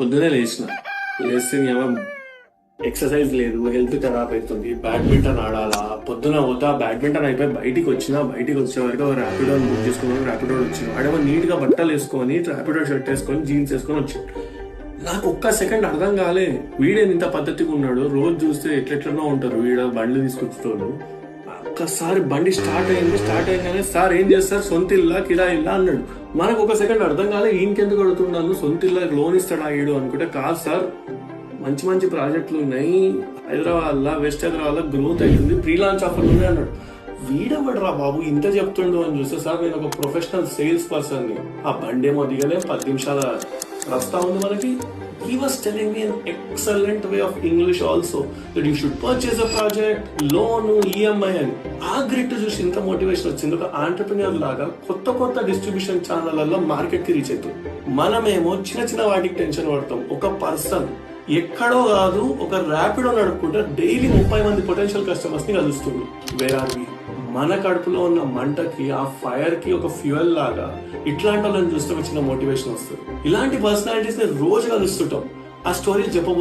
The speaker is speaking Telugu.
పొద్దునే లేస్తే ఎక్సర్సైజ్ లేదు, హెల్త్ ఖరాబ్ అవుతుంది, బ్యాడ్మింటన్ ఆడాలా. పొద్దున పోతా బ్యాడ్మింటన్ అయిపోయి బయటికి వచ్చే వరకు ర్యాపిడో బుక్ చేసుకున్నాను. ర్యాపిడో వచ్చిన వాడేమో నీట్ గా బట్టలు వేసుకొని ర్యాపిడో షర్ట్ వేసుకొని జీన్స్ వేసుకొని వచ్చాడు. నాకు ఒక్క సెకండ్ అర్థం కాలే, వీడేది ఇంత పద్ధతిగా ఉన్నాడు. రోజు చూస్తే ఎట్లెట్లనో ఉంటారు వీడ బండ్లు తీసుకొచ్చేటోళ్ళు. ఒక్కసారి బండి స్టార్ట్ అయ్యిందనే సార్ ఏం చేస్తారు, సొంత ఇల్లా కిరాయి ఇల్లా అన్నాడు. మనకు ఒక సెకండ్ అర్థం కాలే, ఈయనకెందుకు అడుగుతున్నాను, సొంత ఇల్లా లోన్ ఇస్తాడా ఈడు అనుకుంటే, కాదు సార్ మంచి మంచి ప్రాజెక్టులు ఉన్నాయి హైదరాబాద్ లా, వెస్ట్ హైదరాబాద్ లో గ్రోత్ అవుతుంది, ప్రీ లాంచ్ ఆఫర్లు ఉన్నాయి అన్నాడు. వీడబడరా బాబు ఇంత చెప్తుండు అని చూస్తే, సార్ నేను ఒక ప్రొఫెషనల్ సేల్స్ పర్సన్ ని, ఆ బండి ఏమో దిగలే 10 నిమిషాల రస్తా ఉంది మనకి. He was telling me an excellent way of English also, that you should purchase a project, loan, EMI అని. ఆ గ్రిట్ చూసి ఇంత మోటివేషన్ వచ్చింది. ఒక ఆంటర్ప్రినర్ లాగా కొత్త డిస్ట్రిబ్యూషన్ ఛానళ్లలో మార్కెట్ కి రీచ్ అవుతుంది. మనమేమో చిన్న వాటికి టెన్షన్ పడతాం. ఒక పర్సన్ ఎక్కడో కాదు, ఒక ర్యాపిడో నడుపుకుంటే డైలీ 30 మంది పొటెన్షియల్ కస్టమర్స్ ని కలుస్తుంది. వేరావి మన కడుపులో ఉన్న మంటకి, ఆ ఫైర్ కి ఒక ఫ్యూయల్ లాగా ఇట్లాంటి వాళ్ళని చూస్తే చిన్న మోటివేషన్ వస్తుంది. ఇలాంటి పర్సనాలిటీస్ ని రోజు కలుస్తుంటాం. ఆ స్టోరీ చెప్పబోతుంది.